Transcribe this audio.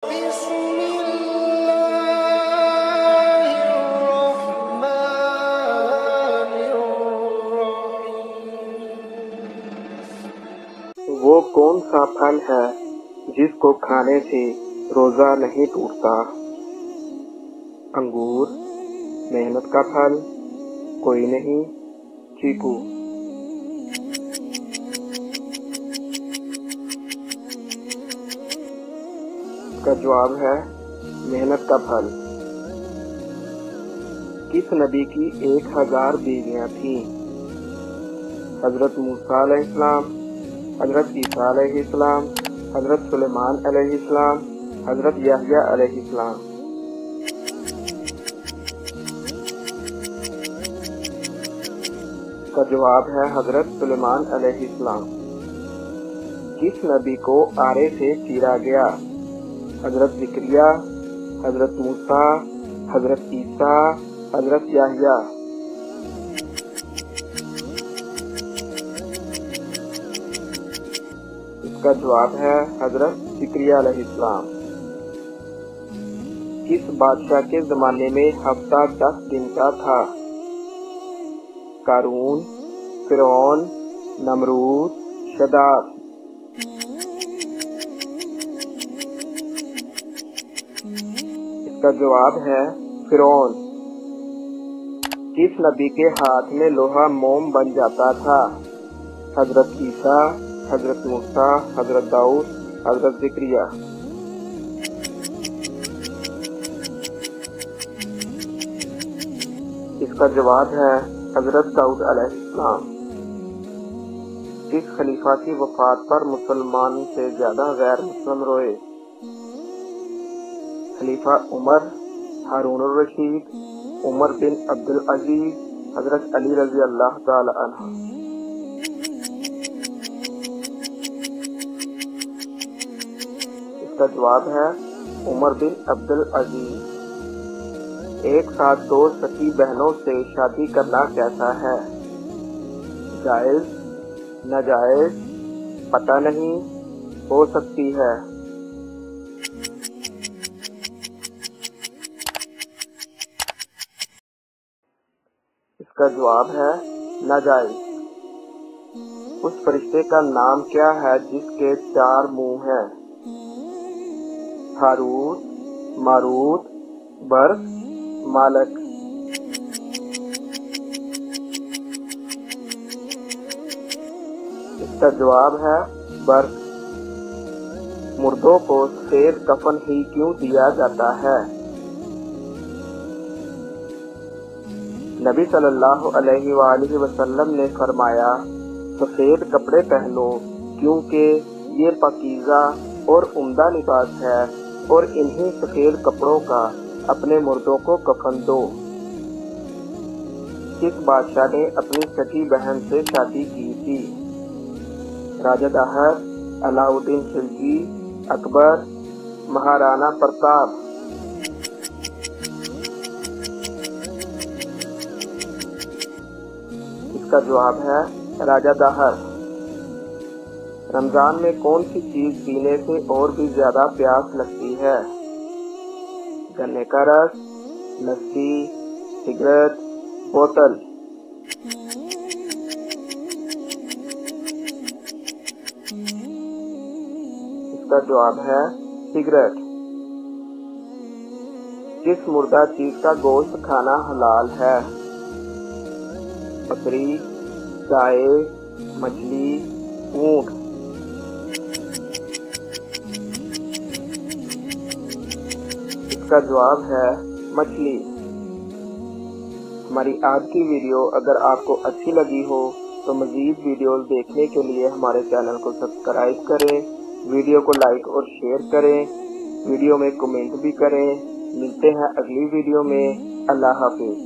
وہ کون سا پھل ہے جس کو کھانے سے روزہ نہیں ٹوٹتا؟ انگور، محنت کا پھل، کوئی نہیں، چیکو۔ اس کا جواب ہے محنت کا پھل۔ کس نبی کی 1000 بیویاں تھیں؟ حضرت موسیٰ علیہ السلام، حضرت عیسیٰ علیہ السلام، حضرت سلیمان علیہ السلام، حضرت یحییٰ علیہ السلام۔ اس کا جواب ہے حضرت سلیمان علیہ السلام۔ کس نبی کو آرے سے چیرا گیا؟ حضرت زکریا، حضرت موسیٰ، حضرت عیسیٰ، حضرت یحییٰ۔ اس کا جواب ہے حضرت زکریا علیہ السلام۔ کس بادشاہ کے زمانے میں ہفتہ 10 دن کا تھا؟ قارون، فرعون، نمرود، شداد۔ اس کا جواب ہے فرعون۔ کس نبی کے ہاتھ میں لوہا موم بن جاتا تھا؟ حضرت عیسیٰ، حضرت موسیٰ، حضرت داؤد، حضرت زکریا۔ اس کا جواب ہے حضرت داؤد علیہ السلام۔ کس خلیفہ کی وفات پر مسلمان سے زیادہ غیر مسلم روئے؟ خلیفہ عمر، ہارون الرشید، عمر بن عبدالعزیز، حضرت علی رضی اللہ تعالی عنہ۔ اس کا جواب ہے عمر بن عبدالعزیز۔ ایک ساتھ 2 سکی بہنوں سے شادی کرنا کیسا ہے؟ جائز، ناجائز، پتہ نہیں، ہو سکتی ہے۔ اس کا جواب ہے ناجائز۔ اس فرشتے کا نام کیا ہے جس کے 4 منہ ہیں؟ ہاروت، ماروت، برق، مالک۔ اس کا جواب ہے برق۔ مردوں کو سفید کفن ہی کیوں دیا جاتا ہے؟ نبی صلی اللہ علیہ وآلہ وسلم نے فرمایا سفید کپڑے پہنو کیونکہ یہ پاکیزہ اور عمدہ لباس ہے، اور انہی سفید کپڑوں کا اپنے مردوں کو کفن دو۔ کس بادشاہ نے اپنی سکی بہن سے شادی کی تھی؟ راجہ داہر، علاء الدین خلجی، اکبر، مہارانا پرتاپ۔ اس کا جواب ہے راجہ داہر۔ رمضان میں کون سی چیز پینے سے اور بھی زیادہ پیاس لگتی ہے؟ گنے کا رس، لسی، سگریٹ، بوتل۔ اس کا جواب ہے سگریٹ۔ کس مردہ چیز کا گوشت کھانا حلال ہے؟ بکری، گائے، مچھلی، اونٹ۔ اس کا جواب ہے مچھلی۔ ہماری آج کی ویڈیو اگر آپ کو اچھی لگی ہو تو مزید ویڈیوز دیکھنے کے لیے ہمارے چینل کو سبسکرائب کریں، ویڈیو کو لائک اور شیئر کریں، ویڈیو میں کمنٹ بھی کریں۔ ملتے ہیں اگلی ویڈیو میں۔ اللہ حافظ۔